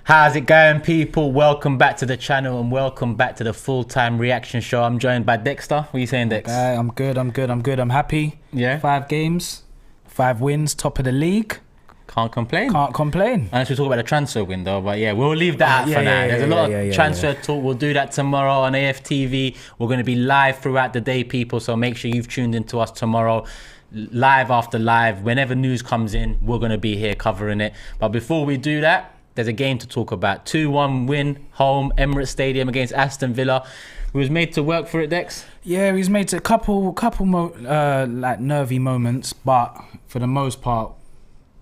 How's it going, people? Welcome back to the channel and welcome back to the full-time reaction show. I'm joined by Dexter. What are you saying, Dex? I'm good. I'm happy. Yeah? 5 games, 5 wins, top of the league. Can't complain. Unless we talk about the transfer window, but yeah, we'll leave that out for now. There's a lot of transfer talk. We'll do that tomorrow on AFTV. We're going to be live throughout the day, people, so make sure you've tuned into us tomorrow. Live after live. Whenever news comes in, we're going to be here covering it. But before we do that, there's a game to talk about. 2-1 win, home, Emirates Stadium against Aston Villa. We was made to work for it, Dex. Yeah, we was made to a couple like nervy moments, but for the most part,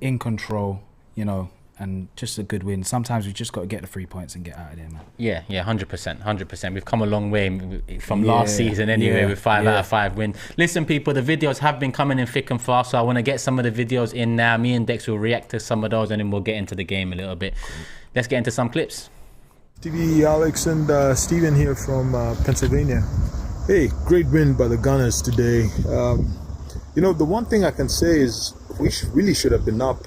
in control, you know, and just a good win. Sometimes we just got to get the 3 points and get out of there, man. Yeah, 100%. We've come a long way from last season anyway with 5 out of 5 wins. Listen, people, the videos have been coming in thick and fast, so I want to get some of the videos in now. Me and Dex will react to some of those and then we'll get into the game a little bit. Let's get into some clips. TV, Alex and Steven here from Pennsylvania. Hey, great win by the Gunners today. You know, the one thing I can say is we really should have been up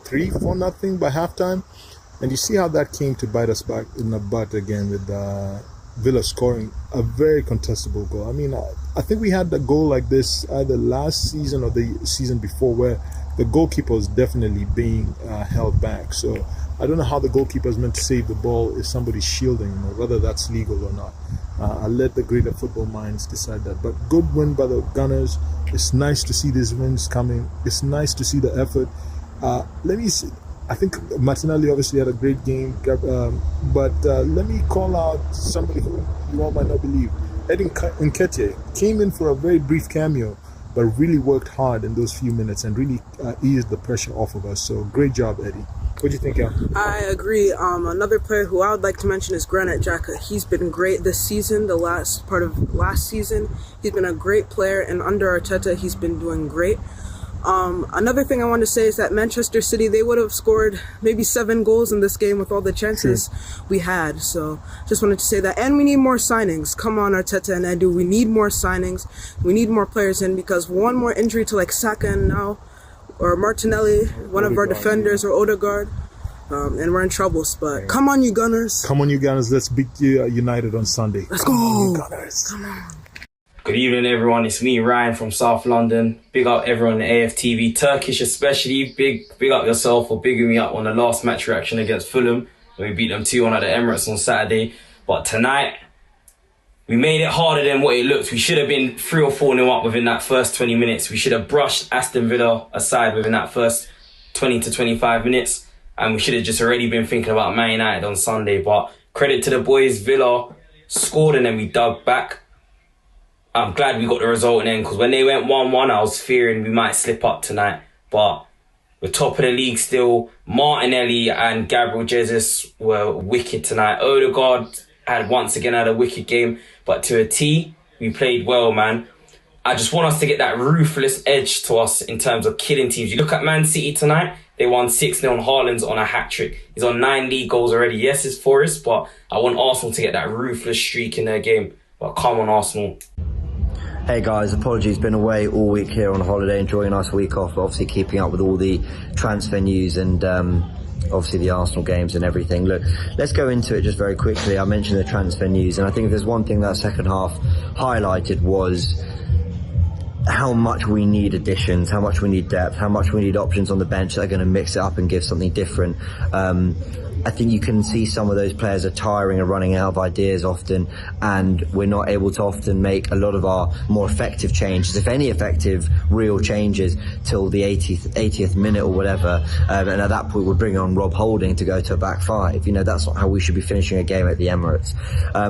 3-4-0 by halftime, and you see how that came to bite us back in the butt again with Villa scoring a very contestable goal. I mean, I think we had the goal like this either last season or the season before, where the goalkeeper was definitely being held back. So I don't know how the goalkeeper is meant to save the ball if somebody's shielding him, or whether that's legal or not. I'll let the greater football minds decide that. But good win by the Gunners. It's nice to see these wins coming. It's nice to see the effort. Let me see. I think Martinelli obviously had a great game, but let me call out somebody who you all might not believe. Eddie Nketiah came in for a very brief cameo, but really worked hard in those few minutes and really eased the pressure off of us. So great job, Eddie. What do you think, Al? I agree. Another player who I would like to mention is Granit Xhaka. He's been great this season, the last part of last season. He's been a great player, and under Arteta, he's been doing great. Another thing I want to say is that Manchester City, they would have scored maybe 7 goals in this game with all the chances we had. So just wanted to say that. And we need more signings. Come on, Arteta and Edu. We need more signings. We need more players in, because one more injury to like Saka and now, or Martinelli, one of our defenders, or Odegaard, and we're in trouble. But come on, you Gunners. Come on, you Gunners. Let's beat United on Sunday. Let's go. Come on, you Gunners. Come on. Good evening, everyone. It's me, Ryan, from South London. Big up everyone in AFTV, Turkish especially. Big up yourself for bigging me up on the last match reaction against Fulham, when we beat them 2-1 at the Emirates on Saturday. But tonight, we made it harder than what it looked. We should have been 3 or 4-0 up within that first 20 minutes. We should have brushed Aston Villa aside within that first 20 to 25 minutes. And we should have just already been thinking about Man United on Sunday. But credit to the boys, Villa scored and then we dug back. I'm glad we got the result in the end, because when they went 1-1, I was fearing we might slip up tonight. But we're top of the league still. Martinelli and Gabriel Jesus were wicked tonight. Odegaard once again had a wicked game. But to a T, we played well, man. I just want us to get that ruthless edge to us in terms of killing teams. You look at Man City tonight, they won 6-0 on Haaland's on a hat-trick. He's on 9 league goals already. Yes, it's Forest, but I want Arsenal to get that ruthless streak in their game. But come on, Arsenal. Hey guys, apologies, been away all week here on holiday, enjoying a nice week off, but obviously keeping up with all the transfer news and obviously the Arsenal games and everything. Look, let's go into it just very quickly. I mentioned the transfer news, and I think if there's one thing that second half highlighted was how much we need additions, how much we need depth, how much we need options on the bench that are going to mix it up and give something different. I think you can see some of those players are tiring and running out of ideas often, and we're not able to often make a lot of our more effective changes, if any effective real changes, till the 80th minute or whatever. And at that point we're bringing on Rob Holding to go to a back 5. You know, that's not how we should be finishing a game at the Emirates.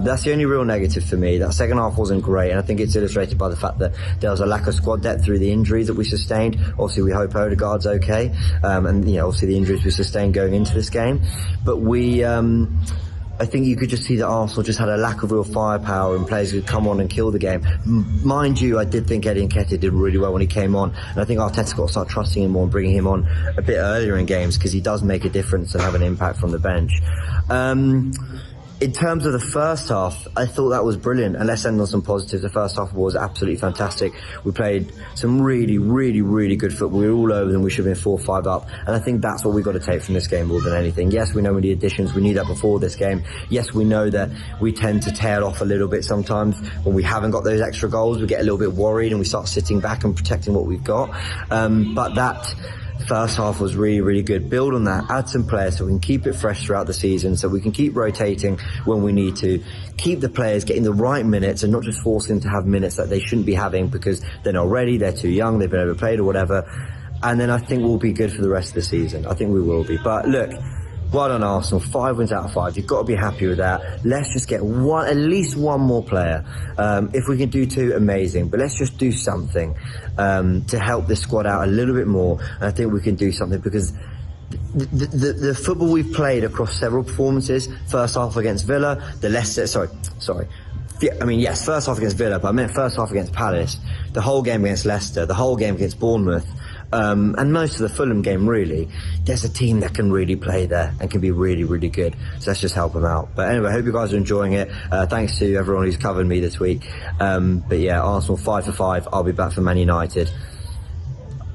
That's the only real negative for me. That second half wasn't great, and I think it's illustrated by the fact that there was a lack of squad depth through the injuries that we sustained. Obviously we hope Odegaard's okay, and you know, obviously the injuries we sustained going into this game. But I think you could just see that Arsenal just had a lack of real firepower and players who could come on and kill the game. Mind you, I did think Eddie Nketiah did really well when he came on, and I think Arteta's got to start trusting him more and bringing him on a bit earlier in games, because he does make a difference and have an impact from the bench. In terms of the first half, I thought that was brilliant. And let's end on some positives. The first half was absolutely fantastic. We played some really, really, really good football. We were all over them. We should have been 4-5 up. And I think that's what we've got to take from this game more than anything. Yes, we know we need additions. We knew that before this game. Yes, we know that we tend to tail off a little bit sometimes. When we haven't got those extra goals, we get a little bit worried and we start sitting back and protecting what we've got. But that first half was really, really good. Build on that, add some players so we can keep it fresh throughout the season, so we can keep rotating when we need to, keep the players getting the right minutes and not just force them to have minutes that they shouldn't be having because they're not ready, they're too young, they've been overplayed or whatever. And then I think we'll be good for the rest of the season. I think we will be. But look, well done Arsenal, 5 wins out of 5. You've got to be happy with that. Let's just get at least one more player. If we can do 2, amazing. But let's just do something to help this squad out a little bit more. And I think we can do something because the football we've played across several performances, first half against Villa, first half against Villa, but I meant first half against Palace, the whole game against Leicester, the whole game against Bournemouth, and most of the Fulham game really, there's a team that can really play there and can be really, really good. So let's just help them out. But anyway, I hope you guys are enjoying it. Thanks to everyone who's covered me this week. But yeah, Arsenal 5-5. I'll be back for Man United.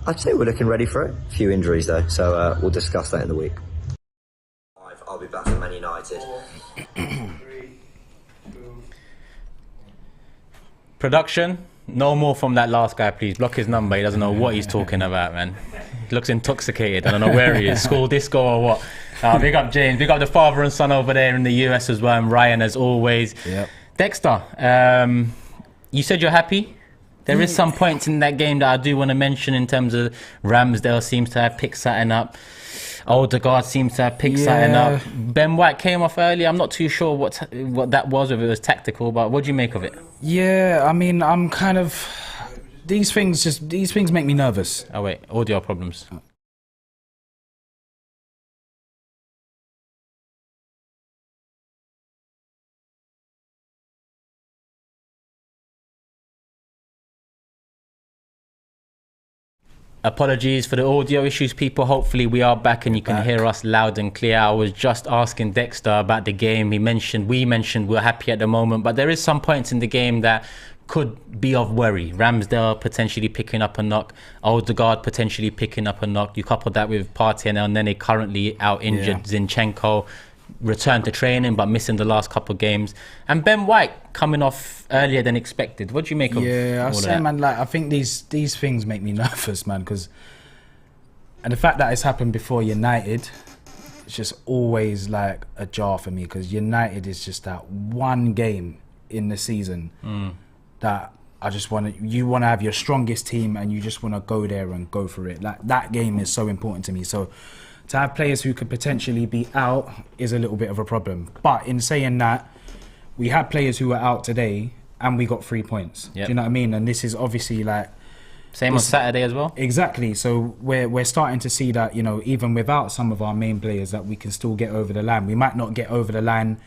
I'd say we're looking ready for it. A few injuries though, so we'll discuss that in the week. I'll be back for Man United. Production, no more from that last guy, please. Block his number. He doesn't know what he's talking about, man. He looks intoxicated. I don't know where he is. School disco or what. Big up James. Big up the father and son over there in the US as well. And Ryan, as always. Yep. Dexter, you said you're happy. There is some points in that game that I do want to mention in terms of Ramsdale seems to have picked something up. Odegaard seems to have picked something up. Ben White came off early. I'm not too sure what that was, if it was tactical, but what do you make of it? Yeah, I mean, I'm kind of... These things make me nervous. Oh, wait. Audio problems. Apologies for the audio issues, people. Hopefully we are back and you can hear us loud and clear. I was just asking Dexter about the game. We mentioned we're happy at the moment, but there is some points in the game that could be of worry. Ramsdale potentially picking up a knock, Odegaard potentially picking up a knock. You couple that with Partey and Nene currently out injured, Zinchenko returned to training but missing the last couple of games, and Ben White coming off earlier than expected. What do you make of I all say, that? man, like, I think these things make me nervous, man, and the fact that it's happened before United, it's just always like a jar for me, because United is just that one game in the season that I just you want to have your strongest team and you just want to go there and go for it. Like, that game is so important to me. So to have players who could potentially be out is a little bit of a problem. But in saying that, we had players who were out today and we got 3 points. Yep. Do you know what I mean? And this is obviously like... Same on Saturday as well? Exactly. So we're starting to see that, you know, even without some of our main players, that we can still get over the line. We might not get over the line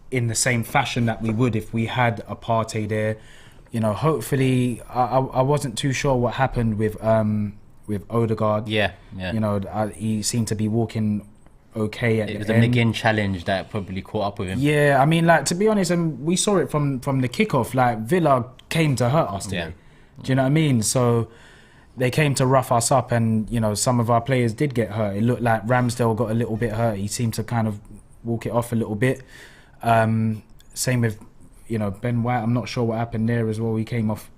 in the same fashion that we would if we had a Partey there. You know, hopefully, I wasn't too sure what happened with Odegaard. Yeah. You know, he seemed to be walking okay at the end. It was a McGinn challenge that probably caught up with him. Yeah, I mean, like, to be honest, and we saw it from the kickoff. Like, Villa came to hurt us today. Do you know what I mean? So they came to rough us up, and, you know, some of our players did get hurt. It looked like Ramsdale got a little bit hurt. He seemed to kind of walk it off a little bit. Same with, you know, Ben White. I'm not sure what happened there as well. He came off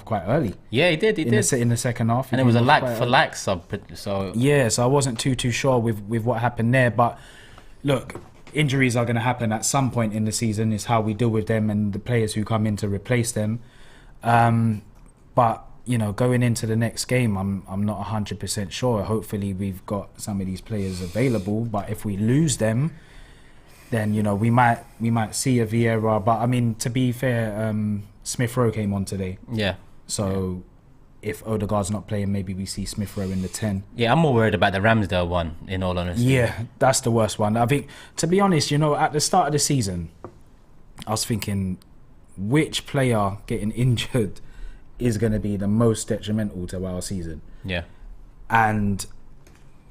quite early. Yeah, he did. In the second half, and it was a like for like sub. So yeah, so I wasn't too sure with what happened there. But look, injuries are going to happen at some point in the season. It's how we deal with them and the players who come in to replace them. But, you know, going into the next game, I'm not 100% sure. Hopefully we've got some of these players available. But if we lose them, then, you know, we might see a Vieira. But I mean, to be fair, Smith Rowe came on today. Yeah. So if Odegaard's not playing, maybe we see Smith Rowe in the 10. Yeah, I'm more worried about the Ramsdale one, in all honesty. Yeah, that's the worst one. I think, to be honest, you know, at the start of the season, I was thinking, which player getting injured is going to be the most detrimental to our season? Yeah. And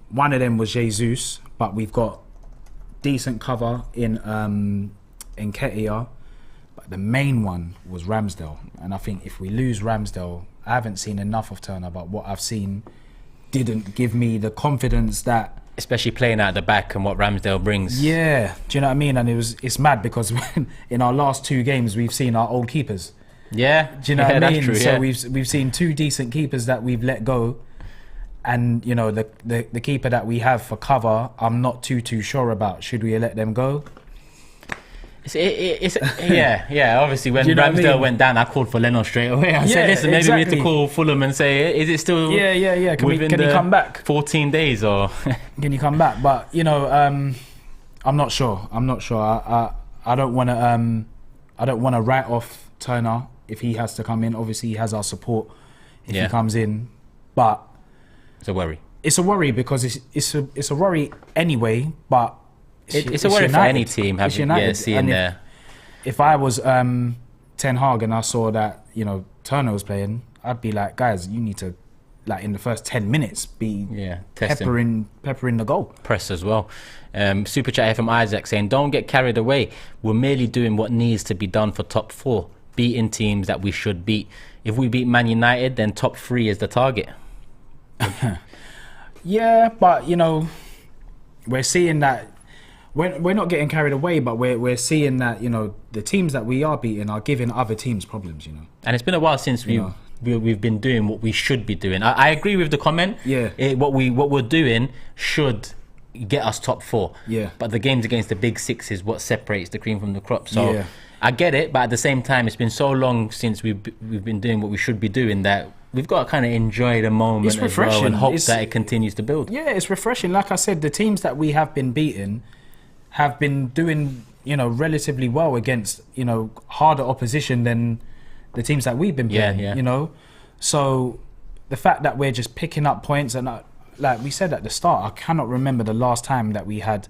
one of them was Jesus, but we've got decent cover in Nketiah, but the main one was Ramsdale. And I think if we lose Ramsdale, I haven't seen enough of Turner, but what I've seen didn't give me the confidence that... Especially playing out the back and what Ramsdale brings. Yeah, do you know what I mean? And it's mad because in our last 2 games, we've seen our old keepers. Yeah, do you know what I mean? True, so we've seen 2 decent keepers that we've let go. And, you know, the keeper that we have for cover, I'm not too sure about. Should we let them go? Yeah. Obviously, when you know Ramsdale went down, I called for Leno straight away. I said, listen, maybe we need to call Fulham and say, is it still... Yeah. Can he come back? 14 days or... Can he come back? But, you know, I'm not sure. I don't want to write off Turner if he has to come in. Obviously, he has our support if he comes in. But... It's a worry. It's a worry because it's a worry anyway, but... It's a worry United. for any team, seeing there. If I was Ten Hag and I saw that, you know, Turner was playing, I'd be like, guys, you need to, like, in the first 10 minutes, be peppering the goal. Press as well. Super chat here from Isaac saying, don't get carried away. We're merely doing what needs to be done for top 4, beating teams that we should beat. If we beat Man United, then top 3 is the target. Yeah, but, you know, we're seeing that we're not getting carried away, but we're seeing that, you know, the teams that we are beating are giving other teams problems, you know. And it's been a while since we've been doing what we should be doing. I agree with the comment. Yeah. What we're doing should get us top 4. Yeah. But the games against the big 6 is what separates the cream from the crop. So yeah. I get it, but at the same time, it's been so long since we've been doing what we should be doing that we've got to kind of enjoy the moment as well and hope that it continues to build. Yeah, it's refreshing. Like I said, the teams that we have been beating have been doing, you know, relatively well against, you know, harder opposition than the teams that we've been playing, you know. So the fact that we're just picking up points, and like we said at the start, I cannot remember the last time that we had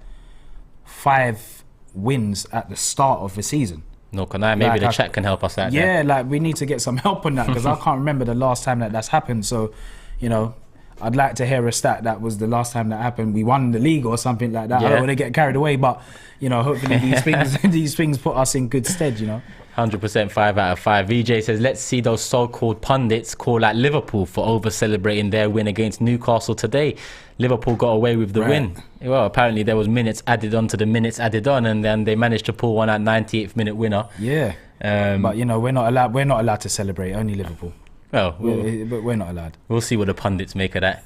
5 wins at the start of the season. No, can I? Maybe the chat can help us out. Yeah, like we need to get some help on that because I can't remember the last time that that's happened. So, you know, I'd like to hear a stat that was the last time that happened. We won the league or something like that. I don't want to get carried away, but, you know, hopefully these things put us in good stead, you know. 100% 5 out of 5. VJ says, let's see those so-called pundits call out Liverpool for over-celebrating their win against Newcastle today. Liverpool got away with the win. Well, apparently there was minutes added on to the minutes added on, and then they managed to pull one at 98th minute winner. Yeah, but you know we're not allowed to celebrate. Only Liverpool. Well, but we're not allowed. We'll see what the pundits make of that.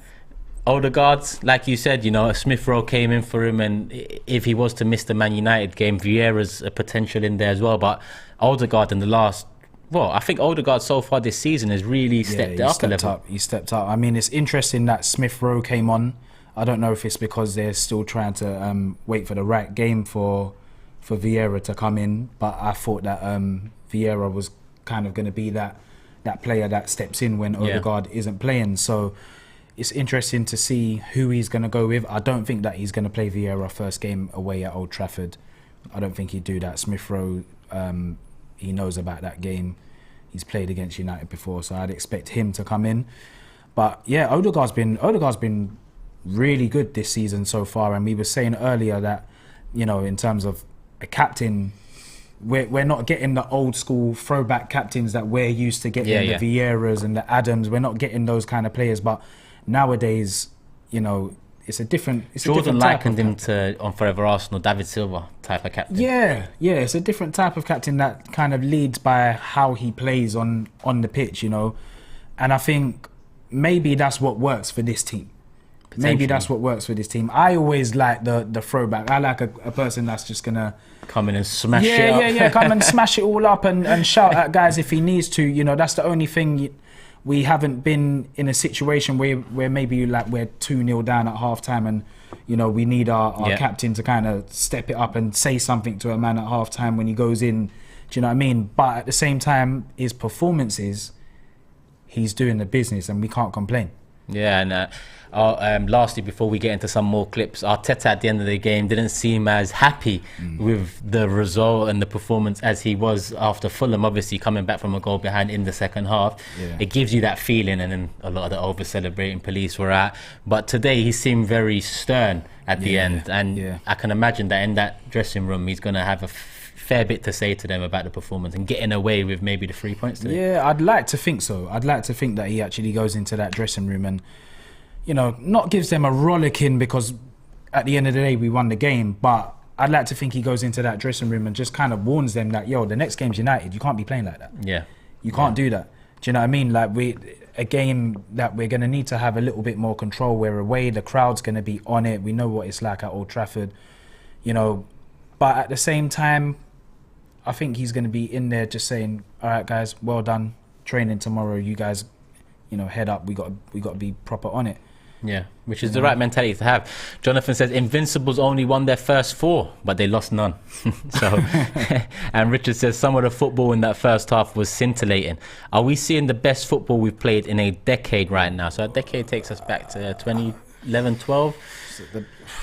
Odegaard, like you said, you know, Smith Rowe came in for him, and if he was to miss the Man United game, Vieira's a potential in there as well. But Odegaard in the last, I think Odegaard so far this season has really stepped up a level. He stepped up. I mean, it's interesting that Smith Rowe came on. I don't know if it's because they're still trying to wait for the right game for Vieira to come in, but I thought that Vieira was kind of going to be that player that steps in when Odegaard isn't playing. So it's interesting to see who he's going to go with. I don't think that he's going to play Vieira first game away at Old Trafford. I don't think he'd do that. Smith Rowe, he knows about that game. He's played against United before, so I'd expect him to come in. But yeah, Odegaard's been really good this season so far, and we were saying earlier that, you know, in terms of a captain, we're not getting the old school throwback captains that we're used to getting, the Vieiras and the Adams. We're not getting those kind of players, but nowadays, you know, it's a different. Jordan likened him to on Forever Arsenal, David Silva type of captain. Yeah, it's a different type of captain that kind of leads by how he plays on the pitch, you know, and I think maybe that's what works for this team. Maybe that's what works for this team. I always like the throwback. I like a person that's just gonna come in and smash it up. Yeah, come and smash it all up and shout at guys if he needs to. You know, that's the only thing. We haven't been in a situation where maybe like we're 2-0 down at half time and, you know, we need our captain to kind of step it up and say something to a man at half time when he goes in. Do you know what I mean? But at the same time, his performances, he's doing the business and we can't complain. Yeah, and lastly, before we get into some more clips, Arteta at the end of the game didn't seem as happy with the result and the performance as he was after Fulham, obviously coming back from a goal behind in the second half. It gives you that feeling, and then a lot of the over-celebrating police were out. But today he seemed very stern at the end, and I can imagine that in that dressing room he's going to have a fair bit to say to them about the performance and getting away with maybe the 3 points today. Yeah, I'd like to think so. I'd like to think that he actually goes into that dressing room and, you know, not gives them a rollicking because at the end of the day we won the game, but I'd like to think he goes into that dressing room and just kind of warns them that, yo, the next game's United. You can't be playing like that. Yeah. You can't do that. Do you know what I mean? Like, a game that we're going to need to have a little bit more control. We're away, the crowd's going to be on it. We know what it's like at Old Trafford, you know. But at the same time, I think he's going to be in there just saying, all right, guys, well done. Training tomorrow. You guys, you know, head up. We got to be proper on it. Yeah, which is the right mentality to have. Jonathan says Invincibles only won their first 4, but they lost none. So, and Richard says some of the football in that first half was scintillating. Are we seeing the best football we've played in a decade right now? So a decade takes us back to 2011, 12.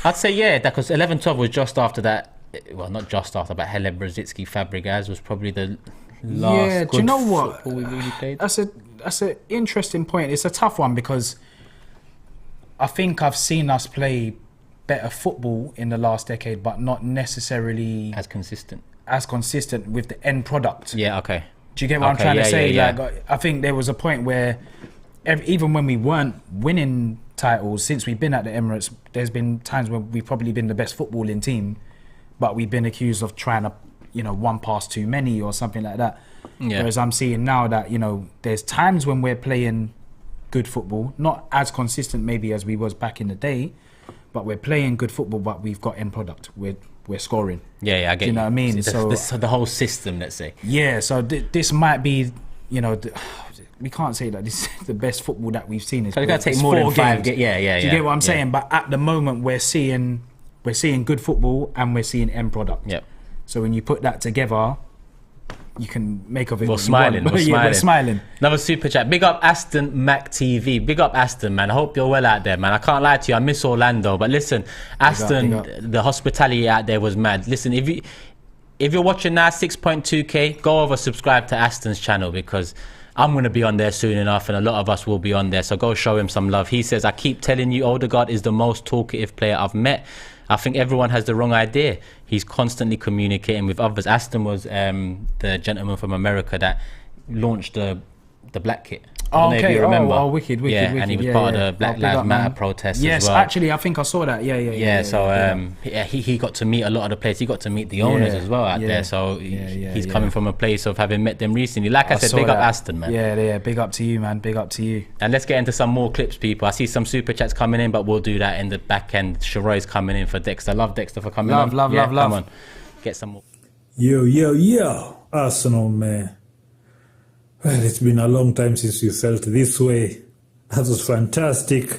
I'd say yeah, because 11, 12 was just after that. Well, not just after, but Hele Brzezinski Fabregas was probably the last good football we really played. That's an interesting point. It's a tough one because I think I've seen us play better football in the last decade, but not necessarily as consistent with the end product. Yeah, okay. Do you get what I'm trying to say? Like, I think there was a point where even when we weren't winning titles, since we've been at the Emirates, there's been times where we've probably been the best footballing team, but we've been accused of trying to, you know, one pass too many or something like that. Yeah. Whereas I'm seeing now that, you know, there's times when we're playing good football, not as consistent maybe as we was back in the day, but we're playing good football, but we've got end product. We're scoring. Yeah, I get you know what I mean? So the whole system, let's say. Yeah, so this might be, you know, we can't say that this is the best football that we've seen. It's got to take more than 5 games. Yeah. Do you get what I'm saying? But at the moment, we're seeing good football and we're seeing end product. Yeah. So when you put that together, you can make of it. We're smiling. We're smiling. Another super chat. Big up Aston Mac TV. Big up Aston, man. I hope you're well out there, man. I can't lie to you. I miss Orlando, but listen, Aston, big up. The hospitality out there was mad. Listen, if you're watching now, 6.2k, go over subscribe to Aston's channel because I'm going to be on there soon enough, and a lot of us will be on there. So go show him some love. He says, I keep telling you, Odegaard is the most talkative player I've met. I think everyone has the wrong idea. He's constantly communicating with others. Aston was the gentleman from America that launched the black kit. Oh, okay. If you remember. Oh, wicked. And he was part of the Black Lives Matter protest as well. Yes, actually, I think I saw that. Yeah. He got to meet a lot of the players. He got to meet the owners as well out there. So he's coming from a place of having met them recently. Like I said, big up Aston, man. Yeah. Big up to you, man. Big up to you. And let's get into some more clips, people. I see some super chats coming in, but we'll do that in the back end. Sharoy's coming in for Dexter. Love Dexter for coming on. Love. Come on. Get some more. Yo. Arsenal, man. Well, it's been a long time since we felt this way. That was fantastic.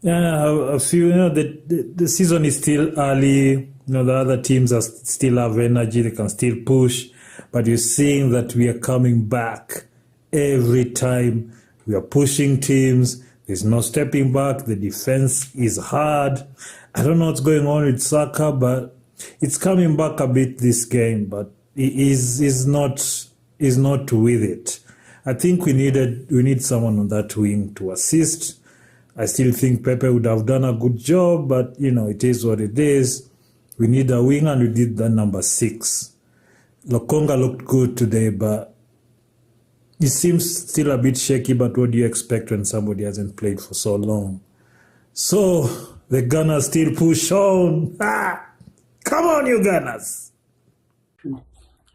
I feel, you know, the season is still early. You know, the other teams still have energy. They can still push. But you're seeing that we are coming back every time. We are pushing teams. There's no stepping back. The defense is hard. I don't know what's going on with Saka, but it's coming back a bit this game. But is not with it. I think we need someone on that wing to assist. I still think Pepe would have done a good job, but you know, it is what it is. We need a wing, and we did that number 6. Lokonga looked good today, but it seems still a bit shaky. But what do you expect when somebody hasn't played for so long? So the Gunners still push on. Come on, you Gunners!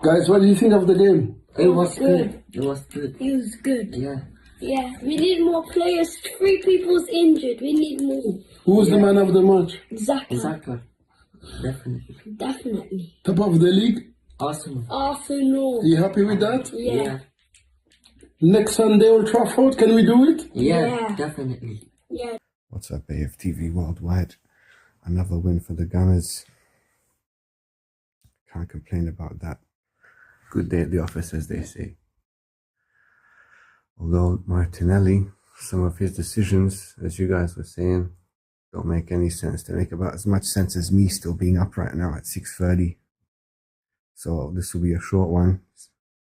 Guys, what do you think of the game? It was good. It was good. It was good. Yeah. Yeah, we need more players. 3 people's injured. We need more. Who was the man of the match? Xhaka. Definitely. Top of the league? Arsenal. Arsenal. Are you happy with that? Yeah. Next Sunday, Old Trafford, can we do it? Yeah. Definitely. Yeah. What's up, AFTV Worldwide? Another win for the Gunners. Can't complain about that. Good day at the office, as they say. Although Martinelli, some of his decisions, as you guys were saying, don't make any sense. They make about as much sense as me still being up right now at 6:30. So this will be a short one.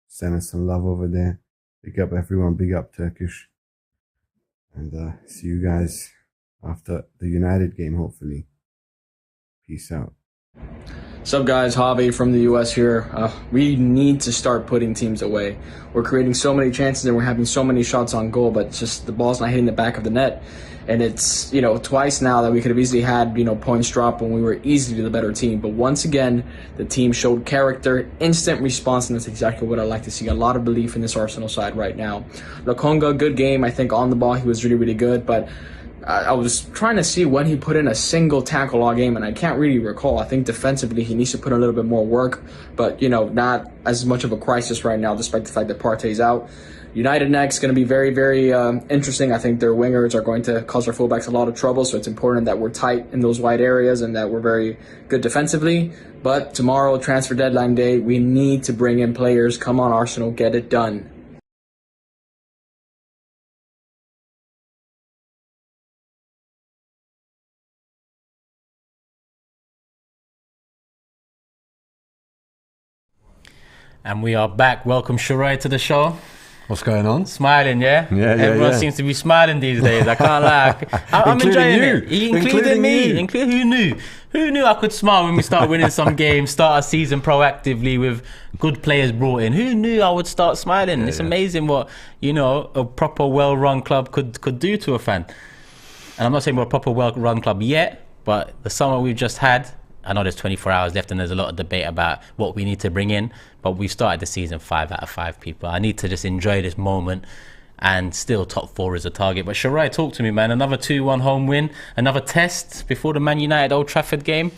Sending some love over there. Big up everyone, big up Turkish. And see you guys after the United game, hopefully. Peace out. Sup guys, Javi from the US here. We need to start putting teams away. We're creating so many chances and we're having so many shots on goal, but just the ball's not hitting the back of the net. And it's, twice now that we could have easily had, points drop when we were easily the better team. But once again, the team showed character, instant response, and that's exactly what I like to see. A lot of belief in this Arsenal side right now. Lokonga, good game. I think on the ball he was really, really good, but I was trying to see when he put in a single tackle all game, and I can't really recall. I think defensively he needs to put in a little bit more work, but, not as much of a crisis right now, despite the fact that Partey's out. United next going to be very, very interesting. I think their wingers are going to cause our fullbacks a lot of trouble, so it's important that we're tight in those wide areas and that we're very good defensively. But tomorrow, transfer deadline day, we need to bring in players. Come on, Arsenal, get it done. And we are back. Welcome, Shirai, to the show. What's going on? Smiling, yeah? Yeah. Everyone seems to be smiling these days. I can't lie. I'm enjoying it. Including me. Who knew? Who knew I could smile when we start winning some games, start a season proactively with good players brought in? Who knew I would start smiling? It's amazing what, a proper well-run club could do to a fan. And I'm not saying we're a proper well-run club yet, but the summer we've just had, I know there's 24 hours left and there's a lot of debate about what we need to bring in, but we started the season 5 out of 5 people. I need to just enjoy this moment, and still top 4 is a target. But Shirai, talk to me, man. Another 2-1 home win, another test before the Man United Old Trafford game.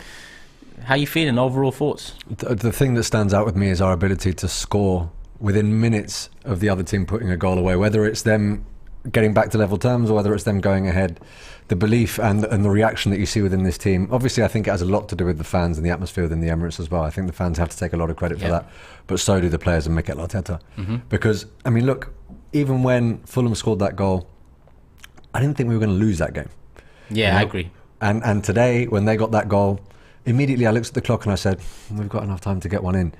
How you feeling? Overall thoughts? The thing that stands out with me is our ability to score within minutes of the other team putting a goal away, whether it's them getting back to level terms or whether it's them going ahead. The belief and the reaction that you see within this team, obviously I think it has a lot to do with the fans and the atmosphere within the Emirates as well. I think the fans have to take a lot of credit for that, but so do the players and Mikel Arteta. Because, I mean, look, even when Fulham scored that goal, I didn't think we were going to lose that game. Yeah, I agree. And today, when they got that goal, immediately I looked at the clock and I said, we've got enough time to get one in.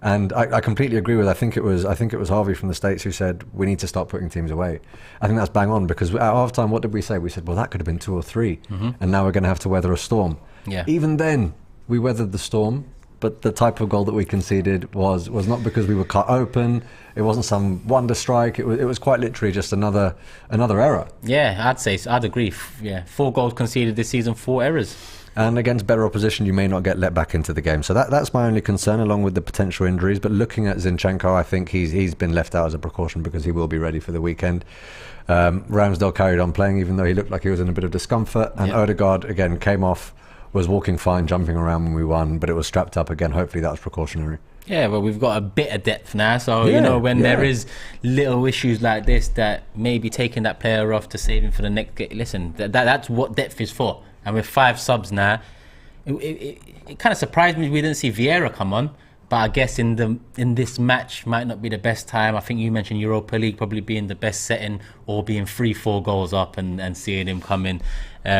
And I completely agree with. I think it was Harvey from the States who said we need to start putting teams away. I think that's bang on, because at half time, what did we say? We said, well, that could have been 2 or 3, and now we're going to have to weather a storm. Yeah. Even then, we weathered the storm, but the type of goal that we conceded was not because we were cut open. It wasn't some wonder strike. It was quite literally just another error. Yeah, I'd agree. Yeah, 4 goals conceded this season, 4 errors. And against better opposition, you may not get let back into the game. So that's my only concern, along with the potential injuries. But looking at Zinchenko, I think he's been left out as a precaution because he will be ready for the weekend. Ramsdale carried on playing, even though he looked like he was in a bit of discomfort. And Odegaard, again, came off, was walking fine, jumping around when we won, but it was strapped up again. Hopefully that was precautionary. Yeah, well, we've got a bit of depth now. So, when there is little issues like this, that maybe taking that player off to save him for the next game. Listen, that's what depth is for. And with 5 subs now, it kind of surprised me we didn't see Vieira come on. But I guess in this match might not be the best time. I think you mentioned Europa League probably being the best setting, or being 3-4 goals up and seeing him come in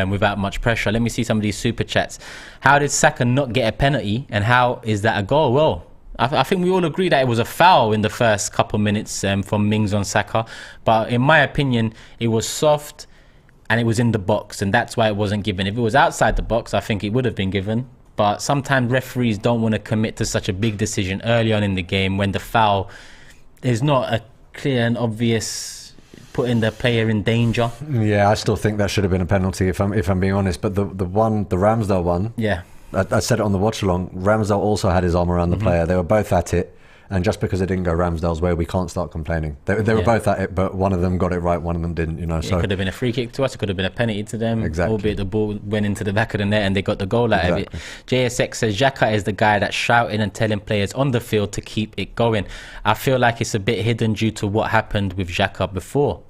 without much pressure. Let me see some of these super chats. How did Saka not get a penalty, and how is that a goal? Well, I think we all agree that it was a foul in the first couple minutes from Mings on Saka. But in my opinion, it was soft and it was in the box, and that's why it wasn't given. If it was outside the box, I think it would have been given. But sometimes referees don't want to commit to such a big decision early on in the game when the foul is not a clear and obvious putting the player in danger. Yeah, I still think that should have been a penalty if I'm being honest. But the Ramsdale one, yeah, I said it on the watch along. Ramsdale also had his arm around the player. They were both at it. And just because it didn't go Ramsdale's way, we can't start complaining. They were both at it, but one of them got it right, one of them didn't. So it could have been a free kick to us, it could have been a penalty to them. Exactly. Albeit the ball went into the back of the net and they got the goal out of it. JSX says Xhaka is the guy that's shouting and telling players on the field to keep it going. I feel like it's a bit hidden due to what happened with Xhaka before.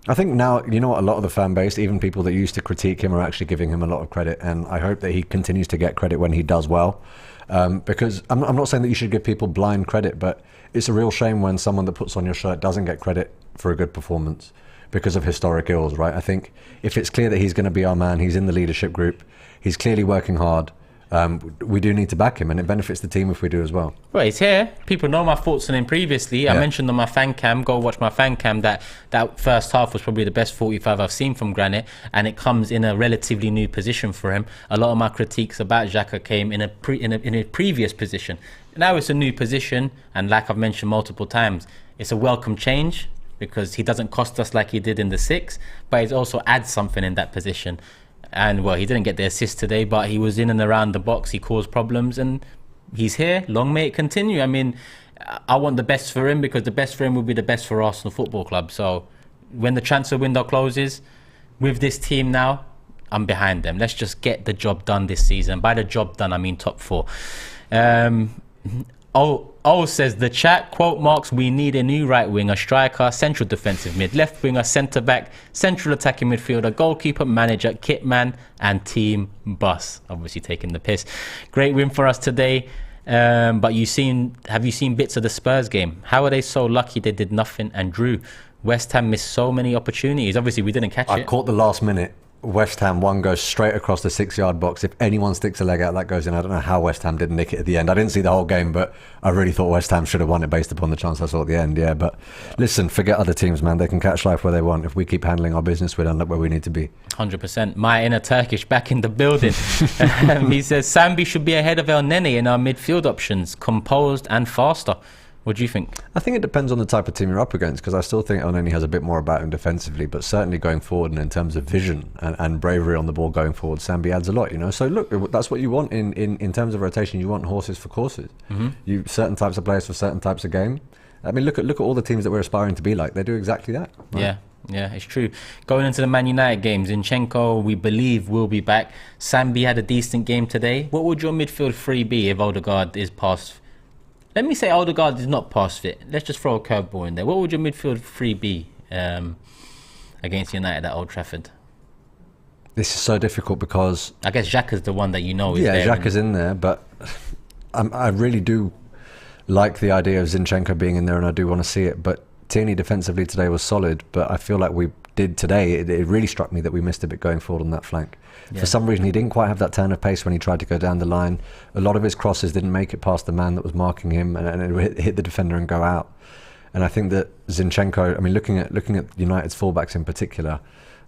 I think now, a lot of the fan base, even people that used to critique him, are actually giving him a lot of credit, and I hope that he continues to get credit when he does well. Because I'm not saying that you should give people blind credit, but it's a real shame when someone that puts on your shirt doesn't get credit for a good performance because of historic ills, right? I think if it's clear that he's going to be our man, he's in the leadership group, he's clearly working hard, we do need to back him, and it benefits the team if we do as well. Well, he's here. People know my thoughts on him previously. I mentioned on my fan cam, go watch my fan cam, that first half was probably the best 45 I've seen from Granit, and it comes in a relatively new position for him. A lot of my critiques about Xhaka came in a previous position. Now it's a new position, and like I've mentioned multiple times, it's a welcome change because he doesn't cost us like he did in the 6, but he also adds something in that position. And well, he didn't get the assist today, but he was in and around the box. He caused problems, and he's here. Long may it continue. I mean, I want the best for him because the best for him will be the best for Arsenal Football Club. So when the transfer window closes, with this team now, I'm behind them. Let's just get the job done this season. By the job done, I mean top 4. Says the chat, quote marks, we need a new right winger, striker, central defensive mid, left winger, centre back, central attacking midfielder, goalkeeper, manager, kit man, and team bus. Obviously taking the piss. Great win for us today. But have you seen bits of the Spurs game? How are they so lucky they did nothing and drew? West Ham missed so many opportunities. Obviously we didn't catch it. I caught the last minute. West Ham, one goes straight across the 6-yard box. If anyone sticks a leg out, that goes in. I don't know how West Ham didn't nick it at the end. I didn't see the whole game, but I really thought West Ham should have won it based upon the chance I saw at the end. Yeah, but listen, forget other teams, man. They can catch life where they want. If we keep handling our business, we'll end up where we need to be. 100%. My inner Turkish back in the building. He says Sambi should be ahead of El Nene in our midfield options, composed and faster. What do you think? I think it depends on the type of team you're up against, because I still think El Neni has a bit more about him defensively, but certainly going forward and in terms of vision and bravery on the ball going forward, Sambi adds a lot, you know. So look, that's what you want in terms of rotation. You want horses for courses. You certain types of players for certain types of game. I mean, look at all the teams that we're aspiring to be like. They do exactly that. Right? Yeah, it's true. Going into the Man United games, Zinchenko, we believe, will be back. Sambi had a decent game today. What would your midfield 3 be if Odegaard is past? Let me say Odegaard is not past fit. Let's just throw a curveball in there. What would your midfield 3 be against United at Old Trafford? This is so difficult because I guess Xhaka's the one that you know is there. Yeah, Xhaka's in there, but I really do like the idea of Zinchenko being in there, and I do want to see it. But Tierney defensively today was solid, but I feel like we did today. It really struck me that we missed a bit going forward on that flank. Yeah. For some reason, he didn't quite have that turn of pace when he tried to go down the line. A lot of his crosses didn't make it past the man that was marking him, and it hit the defender and go out. And I think that Zinchenko, I mean, looking at United's fullbacks in particular,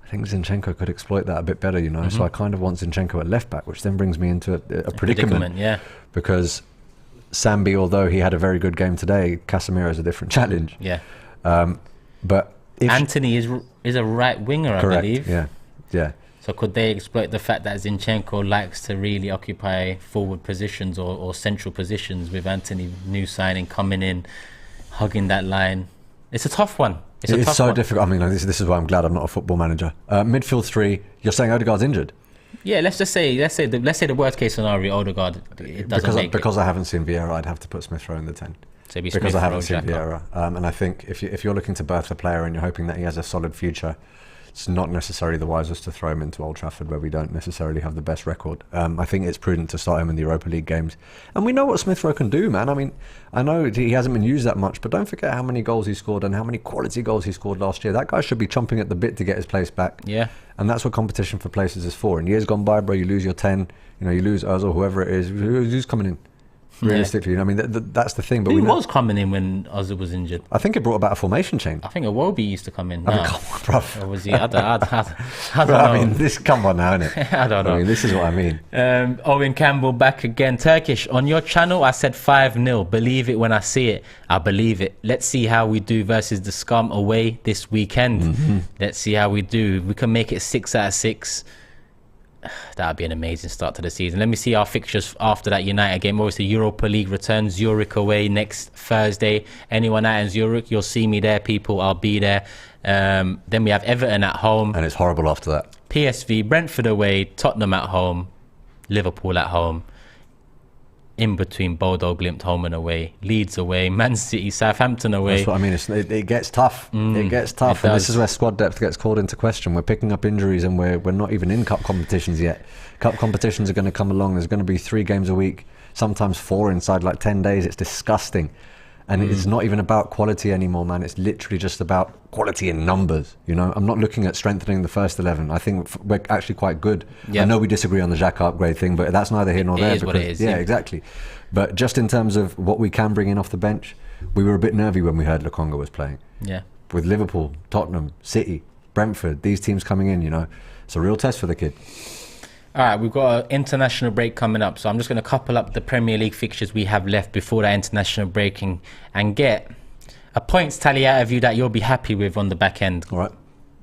I think Zinchenko could exploit that a bit better, you know. So I kind of want Zinchenko at left back, which then brings me into a predicament. Yeah. Because Sambi, although he had a very good game today, Casemiro is a different challenge. Yeah. But if Anthony is a right winger, correct, I believe. Yeah. So could they exploit the fact that Zinchenko likes to really occupy forward positions or central positions, with Anthony, new signing, coming in, hugging that line? It's a tough one. It's so difficult. I mean, this is why I'm glad I'm not a football manager. Midfield 3, you're saying Odegaard's injured? Yeah, let's say the worst case scenario, Odegaard, it doesn't make because it. I haven't seen Vieira, I'd have to put Smith Rowe in the 10. So because I haven't seen Vieira. And I think if you're looking to birth a player and you're hoping that he has a solid future, it's not necessarily the wisest to throw him into Old Trafford, where we don't necessarily have the best record. I think it's prudent to start him in the Europa League games. And we know what Smith Rowe can do, man. I mean, I know he hasn't been used that much, but don't forget how many goals he scored and how many quality goals he scored last year. That guy should be chomping at the bit to get his place back. Yeah. And that's what competition for places is for. In years gone by, bro, you lose your 10, you lose Ozil, whoever it is. Who's coming in? Realistically, I mean, that's the thing. But who was coming in when Ozil was injured? I think it brought about a formation change. I think Iwobi used to come in. I mean, come on, bro. Or was he? I don't know. I mean, come on now, innit? I don't know. I mean, this is what I mean. Owen Campbell back again. Turkish, on your channel, I said 5-0. Believe it when I see it. I believe it. Let's see how we do versus the Scum away this weekend. Let's see how we do. If we can make it 6 out of 6. That would be an amazing start to the season. Let me see our fixtures after that United game. Obviously, Europa League returns. Zurich away next Thursday. Anyone out in Zurich, you'll see me there, people. I'll be there. Then we have Everton at home. And it's horrible after that. PSV, Brentford away, Tottenham at home, Liverpool at home. In between Bodo Glimt home and away, Leeds away, Man City, Southampton away. That's what I mean. It gets tough. It gets tough, and this is where squad depth gets called into question. We're picking up injuries, and we're not even in cup competitions yet. Cup competitions are going to come along. There's going to be 3 games a week, sometimes 4 inside like 10 days. It's disgusting. And it's not even about quality anymore, man. It's literally just about quality in numbers. You know, I'm not looking at strengthening the first 11. I think we're actually quite good. I know we disagree on the Xhaka upgrade thing, but that's neither here nor there. It is what it is. Yeah, exactly. But just in terms of what we can bring in off the bench, we were a bit nervy when we heard Lokonga was playing. Yeah. With Liverpool, Tottenham, City, Brentford, these teams coming in, you know, it's a real test for the kid. All right, we've got an international break coming up, so I'm just going to couple up the Premier League fixtures we have left before that international breaking and get a points tally out of you that you'll be happy with on the back end. All right.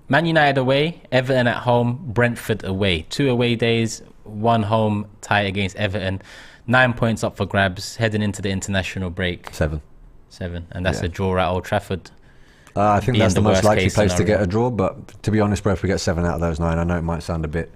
Man United away, Everton at home, Brentford away. 2 away days, 1 home tie against Everton. 9 points up for grabs heading into the international break. 7. And that's a draw at Old Trafford. I think that's the most likely place scenario to get a draw, but to be honest, bro, if we get 7 out of those 9, I know it might sound a bit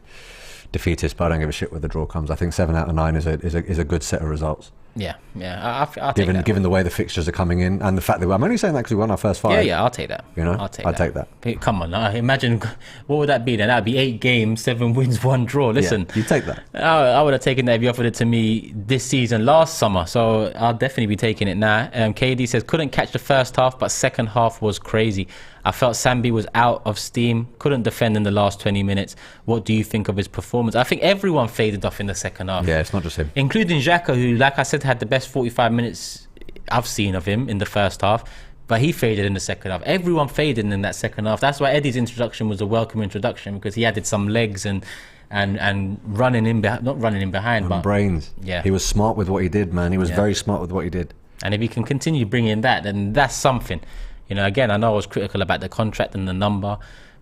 defeatist, but I don't give a shit where the draw comes. I think 7 out of 9 is a good set of results. Yeah. I'll take that. Given the way the fixtures are coming in and the fact that I'm only saying that because we won our first 5. Yeah, I'll take that. You know, I'll take that. Come on, imagine what would that be then? That'd be 8 games, 7 wins, 1 draw. Listen, you take that. I would have taken that if you offered it to me this season, last summer. So I'll definitely be taking it now. KD says couldn't catch the first half, but second half was crazy. I felt Sambi was out of steam, couldn't defend in the last 20 minutes. What do you think of his performance? I think everyone faded off in the second half. Yeah, it's not just him. Including Xhaka, who, like I said, had the best 45 minutes I've seen of him in the first half, but he faded in the second half. Everyone faded in that second half. That's why Eddie's introduction was a welcome introduction, because he added some legs and running in behind, not running in behind, and but brains. Yeah, he was smart with what he did, man. He was very smart with what he did. And if he can continue bringing that, then that's something. You know, again, I know I was critical about the contract and the number,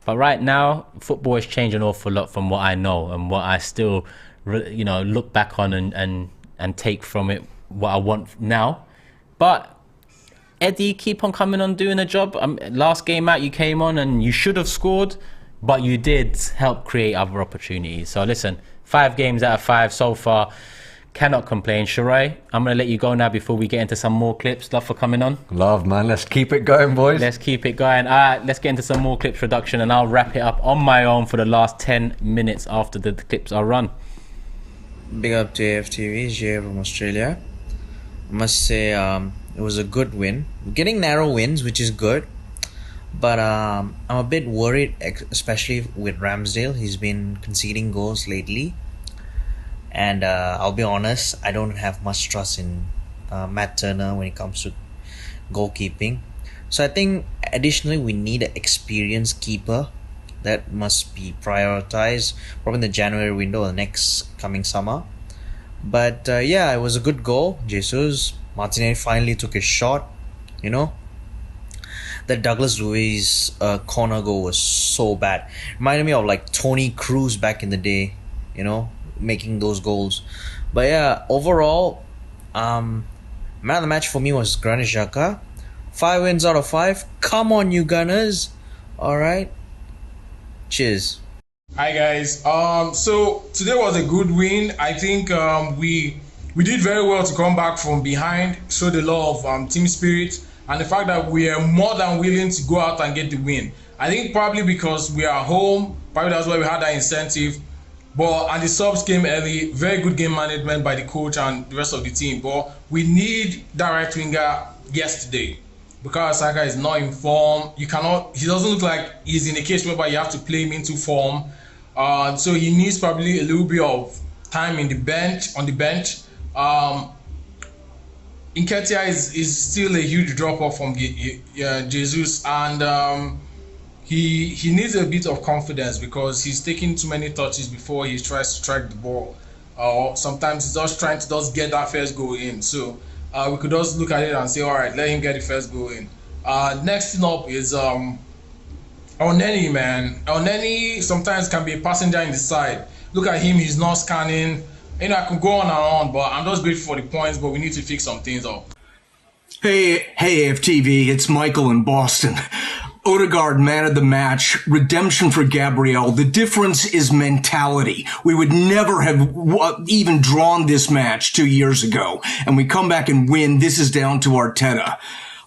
but right now, football has changed an awful lot from what I know and what I still, you know, look back on and take from it what I want now. But Eddie, keep on coming on doing a job. Last game out, you came on and you should have scored, but you did help create other opportunities. So listen, 5 games out of 5 so far. Cannot complain. Shirai, I'm going to let you go now before we get into some more clips. Love for coming on. Love, man. Let's keep it going, boys. Let's keep it going. All right, let's get into some more clips production, and I'll wrap it up on my own for the last 10 minutes after the clips are run. Big up to AFTV, Jay from Australia. I must say it was a good win. We're getting narrow wins, which is good. But I'm a bit worried, especially with Ramsdale. He's been conceding goals lately. And I'll be honest, I don't have much trust in Matt Turner when it comes to goalkeeping. So I think additionally we need an experienced keeper. That must be prioritized probably in the January window or the next coming summer. But yeah, it was a good goal. Jesus Martinelli finally took a shot. You know, that Douglas Luiz corner goal was so bad. Reminded me of like Toni Kroos back in the day. You know, making those goals. But yeah, overall, man of the match for me was Granit Xhaka. 5 wins out of 5. Come on, you Gunners. All right. Cheers. Hi guys. So today was a good win. I think we did very well to come back from behind, showed a lot of team spirit, and the fact that we are more than willing to go out and get the win. I think probably because we are home, probably that's why we had that incentive. And the subs came early. Very good game management by the coach and the rest of the team. But we need that right winger yesterday, because Saka is not in form. He doesn't look like he's in a case whereby you have to play him into form. So he needs probably a little bit of time on the bench. Nketiah is still a huge drop off from Jesus, and he needs a bit of confidence, because he's taking too many touches before he tries to strike the ball. Or sometimes he's just trying to just get that first goal in. So we could just look at it and say, all right, let him get the first goal in. Next thing up is Oneni, man. Oneni sometimes can be a passenger in the side. Look at him, he's not scanning. You know, I could go on and on, but I'm just grateful for the points, but we need to fix some things up. Hey AFTV, it's Michael in Boston. Odegaard, man of the match, redemption for Gabriel. The difference is mentality. We would never have even drawn this match 2 years ago, and we come back and win. This is down to Arteta.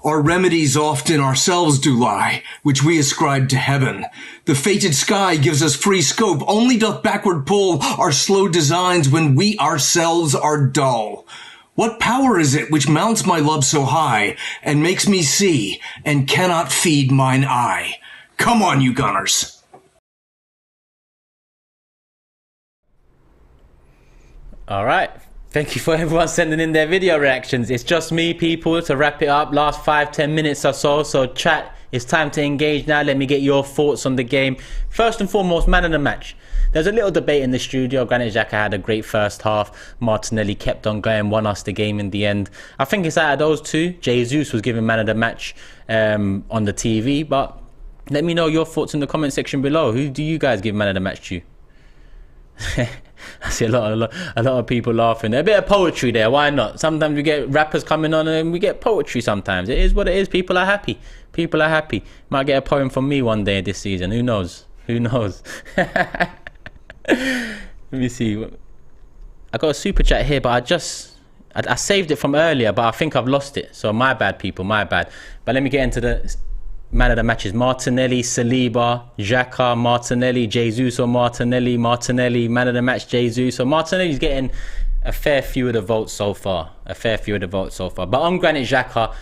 Our remedies often ourselves do lie, which we ascribe to heaven. The fated sky gives us free scope, only doth backward pull our slow designs when we ourselves are dull. What power is it which mounts my love so high and makes me see and cannot feed mine eye? Come on, you Gunners. All right. Thank you for everyone sending in their video reactions. It's just me, people, to wrap it up. Last 5-10 minutes or so. So chat, it's time to engage now. Let me get your thoughts on the game. First and foremost, man of the match. There's a little debate in the studio. Granit Xhaka had a great first half. Martinelli kept on going, won us the game in the end. I think it's out of those two. Jesus was given man of the match on the TV. But let me know your thoughts in the comment section below. Who do you guys give man of the match to? I see a lot of people laughing. A bit of poetry there, why not? Sometimes we get rappers coming on and we get poetry sometimes. It is what it is. People are happy. People are happy. Might get a poem from me one day this season. Who knows? Who knows? Let me see. I got a super chat here, but I saved it from earlier, but I think I've lost it. So my bad, people, my bad. But let me get into the man of the matches. Martinelli, Saliba, Xhaka, Martinelli, Jesus or Martinelli, man of the match, Jesus. So Martinelli's getting a fair few of the votes so far. But on Granit Xhaka,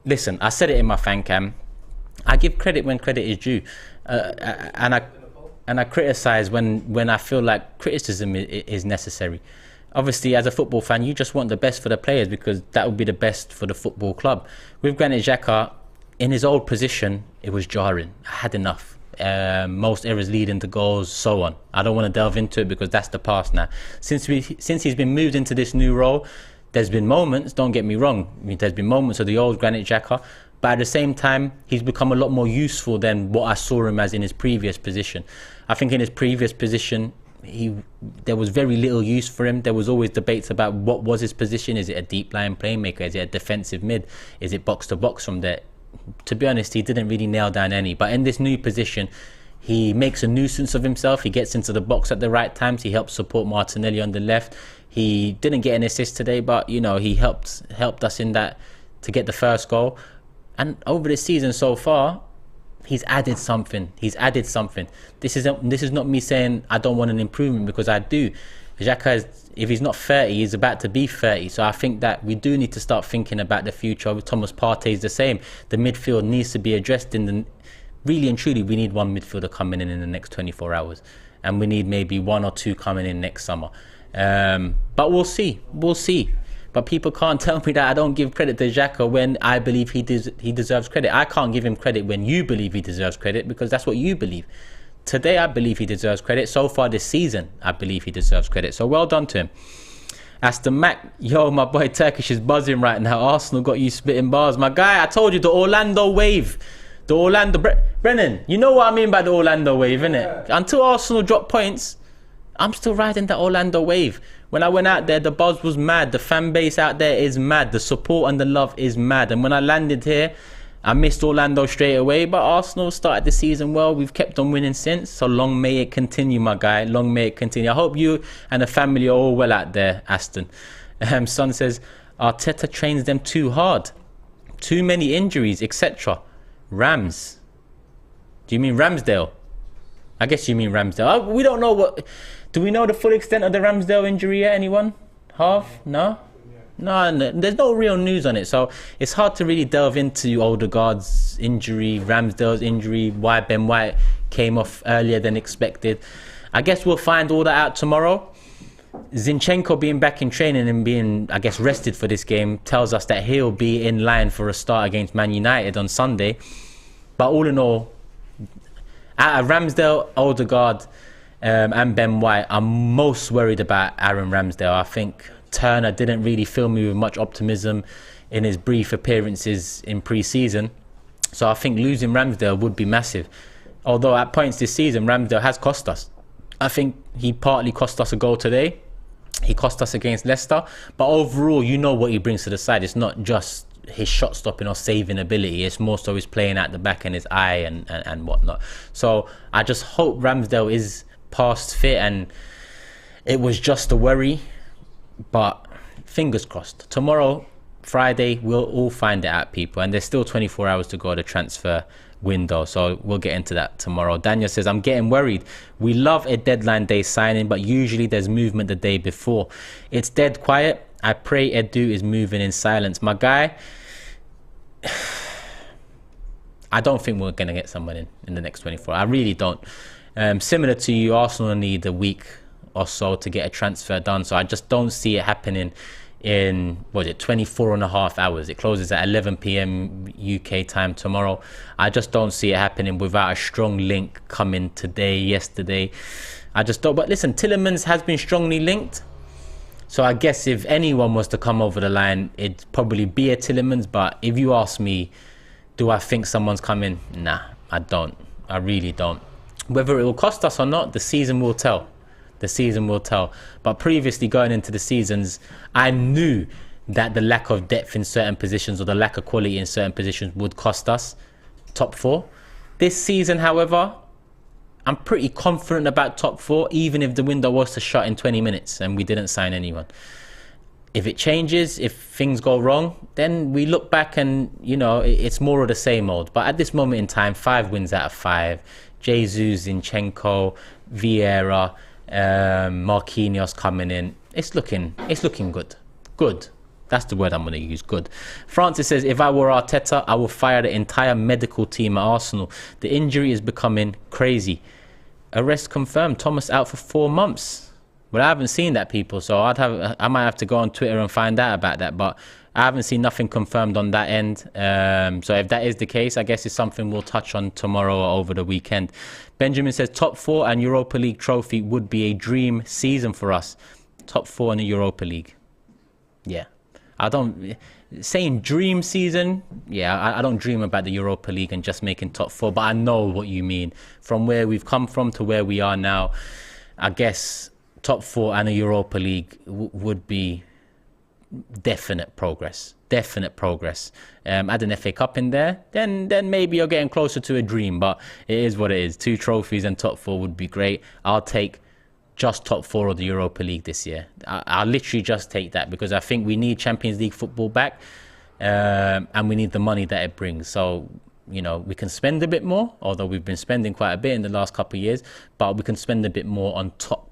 listen, I said it in my fan cam. I give credit when credit is due. And I criticize when I feel like criticism is necessary. Obviously, as a football fan, you just want the best for the players because that would be the best for the football club. With Granit Xhaka, in his old position, it was jarring. I had enough. Most errors leading to goals, so on. I don't want to delve into it because that's the past now. Since he's been moved into this new role, there's been moments, don't get me wrong, there's been moments of the old Granit Xhaka, but at the same time, he's become a lot more useful than what I saw him as in his previous position. I think in his previous position, there was very little use for him. There was always debates about what was his position. Is it a deep line playmaker? Is it a defensive mid? Is it box to box from there? To be honest, he didn't really nail down any. But in this new position, he makes a nuisance of himself. He gets into the box at the right times. He helps support Martinelli on the left. He didn't get an assist today, but you know, he helped us in that to get the first goal. And over the season so far, he's added something. This is not me saying I don't want an improvement, because I do. Xhaka, if he's not 30, he's about to be 30. So I think that we do need to start thinking about the future. Thomas Partey is the same. The midfield needs to be addressed really and truly, we need one midfielder coming in the next 24 hours. And we need maybe one or two coming in next summer. But we'll see. But people can't tell me that I don't give credit to Xhaka when I believe he deserves credit. I can't give him credit when you believe he deserves credit, because that's what you believe. Today, I believe he deserves credit. So far this season, I believe he deserves credit. So well done to him. Aston Mac, yo, my boy Turkish is buzzing right now. Arsenal got you spitting bars. My guy, I told you, the Orlando wave. The Orlando... Brennan, you know what I mean by the Orlando wave, innit? Until Arsenal drop points, I'm still riding the Orlando wave. When I went out there, the buzz was mad. The fan base out there is mad. The support and the love is mad. And when I landed here, I missed Orlando straight away, but Arsenal started the season well. We've kept on winning since, so long may it continue, my guy. Long may it continue. I hope you and the family are all well out there, Aston. Son says, Arteta trains them too hard. Too many injuries, etc. Rams. Do you mean Ramsdale? I guess you mean Ramsdale. We don't know what... Do we know the full extent of the Ramsdale injury yet, anyone? Half? No? No, there's no real news on it, so it's hard to really delve into Odegaard's injury, Ramsdale's injury, why Ben White came off earlier than expected. I guess we'll find all that out tomorrow. Zinchenko being back in training and being, I guess, rested for this game tells us that he'll be in line for a start against Man United on Sunday. But all in all, out of Ramsdale, Odegaard and Ben White, I'm most worried about Aaron Ramsdale. I think Turner didn't really fill me with much optimism in his brief appearances in pre-season. So I think losing Ramsdale would be massive. Although at points this season, Ramsdale has cost us. I think he partly cost us a goal today. He cost us against Leicester. But overall, you know what he brings to the side. It's not just his shot stopping or saving ability. It's more so his playing at the back and his eye and whatnot. So I just hope Ramsdale is past fit and it was just a worry. But fingers crossed. Tomorrow, Friday, we'll all find it out, people. And there's still 24 hours to go to the transfer window. So we'll get into that tomorrow. Daniel says, I'm getting worried. We love a deadline day signing, but usually there's movement the day before. It's dead quiet. I pray Edu is moving in silence. My guy, I don't think we're going to get someone in the next 24. I really don't. Similar to you, Arsenal need a week or so to get a transfer done. So I just don't see it happening in, 24 and a half hours. It closes at 11 p.m. UK time tomorrow. I just don't see it happening without a strong link coming today, yesterday. I just don't. But listen, Tielemans has been strongly linked. So I guess if anyone was to come over the line, it'd probably be a Tielemans. But if you ask me, do I think someone's coming? Nah, I don't. I really don't. Whether it will cost us or not, the season will tell. The season will tell. But previously going into the seasons, I knew that the lack of depth in certain positions or the lack of quality in certain positions would cost us top 4. This season, however, I'm pretty confident about top 4, even if the window was to shut in 20 minutes and we didn't sign anyone. If it changes, if things go wrong, then we look back and, you know, it's more of the same old. But at this moment in time, 5 wins out of 5. Jesus, Zinchenko, Vieira, Marquinhos coming in. It's looking good. Good. That's the word I'm going to use. Good. Francis says, if I were Arteta, I would fire the entire medical team at Arsenal. The injury is becoming crazy. Arrest confirmed. Thomas out for 4 months. Well, I haven't seen that, people. So I might have to go on Twitter and find out about that. But I haven't seen nothing confirmed on that end. So if that is the case, I guess it's something we'll touch on tomorrow or over the weekend. Benjamin says, top 4 and Europa League trophy would be a dream season for us. Top 4 in the Europa League. Yeah. Saying dream season, I don't dream about the Europa League and just making top 4, but I know what you mean. From where we've come from to where we are now, I guess top 4 and a Europa League would be definite progress. Add an FA Cup in there, then maybe you're getting closer to a dream, but it is what it is. 2 trophies and top 4 would be great. I'll take just top 4 of the Europa League this year. I'll literally just take that, because I think we need Champions League football back, and we need the money that it brings. So, you know, we can spend a bit more, although we've been spending quite a bit in the last couple of years, but we can spend a bit more on top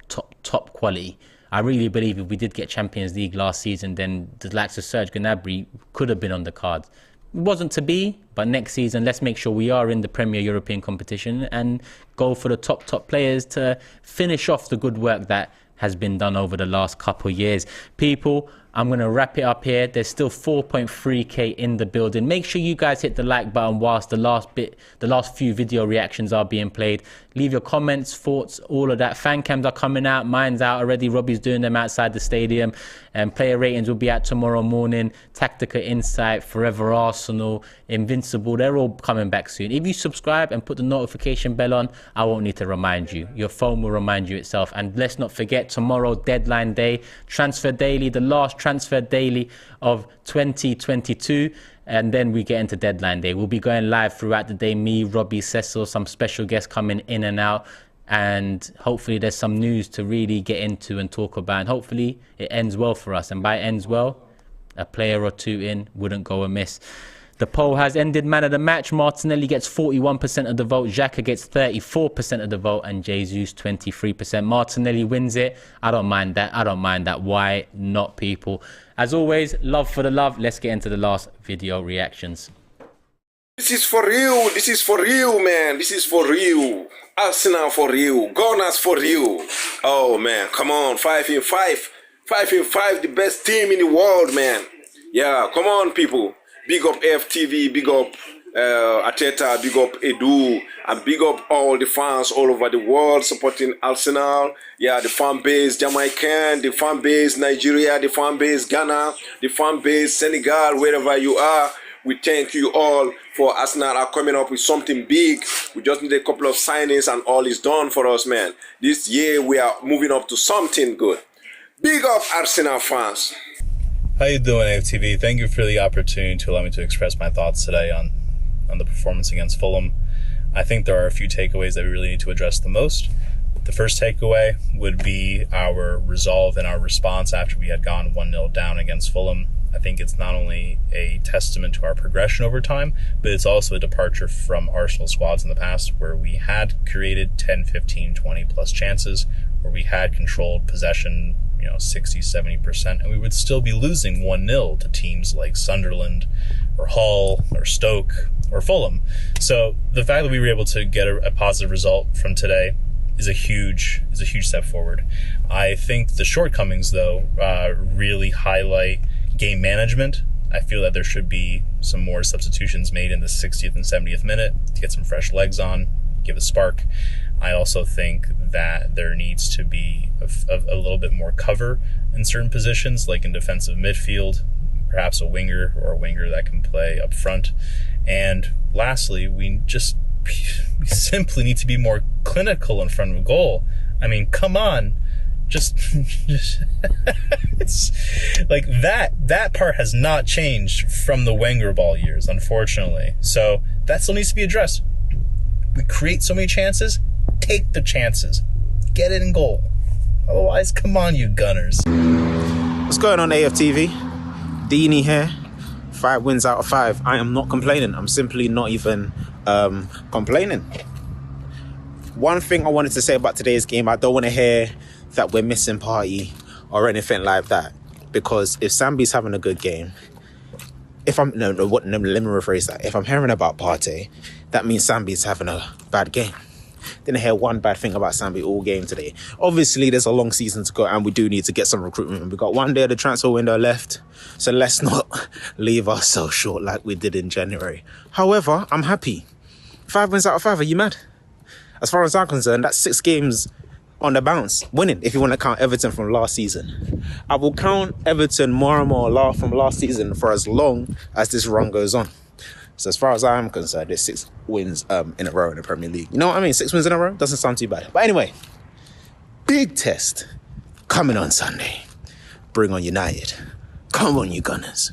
quality. I really believe if we did get Champions League last season, then the likes of Serge Gnabry could have been on the cards. It wasn't to be, but next season, let's make sure we are in the Premier European competition and go for the top players to finish off the good work that has been done over the last couple of years. People, I'm going to wrap it up here. There's still 4.3k in the building. Make sure you guys hit the like button whilst the last few video reactions are being played. Leave your comments, thoughts, all of that. Fan cams are coming out. Mine's out already. Robbie's doing them outside the stadium. And player ratings will be out tomorrow morning. Tactica Insight, Forever Arsenal, Invincible. They're all coming back soon. If you subscribe and put the notification bell on, I won't need to remind you. Your phone will remind you itself. And let's not forget, tomorrow, deadline day, Transfer Daily, the last Transfer Daily of 2022. And then we get into deadline day. We'll be going live throughout the day. Me, Robbie, Cecil, some special guests coming in and out. And hopefully there's some news to really get into and talk about. And hopefully it ends well for us. And by ends well, a player or 2 in wouldn't go amiss. The poll has ended. Man of the match, Martinelli gets 41% of the vote. Xhaka gets 34% of the vote. And Jesus 23%. Martinelli wins it. I don't mind that. Why not, people? As always, love for the love. Let's get into the last video reactions. This is for you. This is for you, man. This is for you. Arsenal for you. Gunners for you. Oh, man. Come on. 5 in 5. 5 in 5. The best team in the world, man. Yeah. Come on, people. Big up AFTV. Big up Arteta. Big up Edu. And big up all the fans all over the world supporting Arsenal. Yeah, the fan base Jamaican, the fan base Nigeria, the fan base Ghana, the fan base Senegal, wherever you are. We thank you all for Arsenal are coming up with something big. We just need a couple of signings and all is done for us, man. This year we are moving up to something good. Big up Arsenal fans. How you doing, AFTV? Thank you for the opportunity to allow me to express my thoughts today on the performance against Fulham. I think there are a few takeaways that we really need to address the most. The first takeaway would be our resolve and our response after we had gone 1-0 down against Fulham. I think it's not only a testament to our progression over time, but it's also a departure from Arsenal squads in the past where we had created 10, 15, 20 plus chances, where we had controlled possession, 60, 70%, and we would still be losing 1-0 to teams like Sunderland or Hull or Stoke or Fulham. So the fact that we were able to get a positive result from today is a huge step forward. I think the shortcomings, though, really highlight game management. I feel that there should be some more substitutions made in the 60th and 70th minute to get some fresh legs on, give a spark. I also think that there needs to be a little bit more cover in certain positions, like in defensive midfield, perhaps a winger that can play up front. And lastly, we simply need to be more clinical in front of a goal. I mean, come on. Just it's like that part has not changed from the Wenger ball years, unfortunately. So that still needs to be addressed. We create so many chances, take the chances. Get it in goal. Otherwise, come on, you Gunners. What's going on, AFTV? Dini here. 5 wins out of 5. I am not complaining. I'm simply not even complaining. One thing I wanted to say about today's game, I don't want to hear that we're missing Party or anything like that. Because if Sambi's having a good game, let me rephrase that. If I'm hearing about Partey, that means Sambi's having a bad game. Didn't hear one bad thing about Sambi all game today. Obviously, there's a long season to go and we do need to get some recruitment. We've got one day of the transfer window left, so let's not leave ourselves short like we did in January. However, I'm happy. 5 wins out of 5, are you mad? As far as I'm concerned, that's 6 games on the bounce, winning, if you want to count Everton from last season. I will count Everton more and more from last season for as long as this run goes on. So as far as I'm concerned, there's 6 wins in a row in the Premier League. You know what I mean? 6 wins in a row doesn't sound too bad. But anyway, big test coming on Sunday. Bring on United. Come on, you Gunners.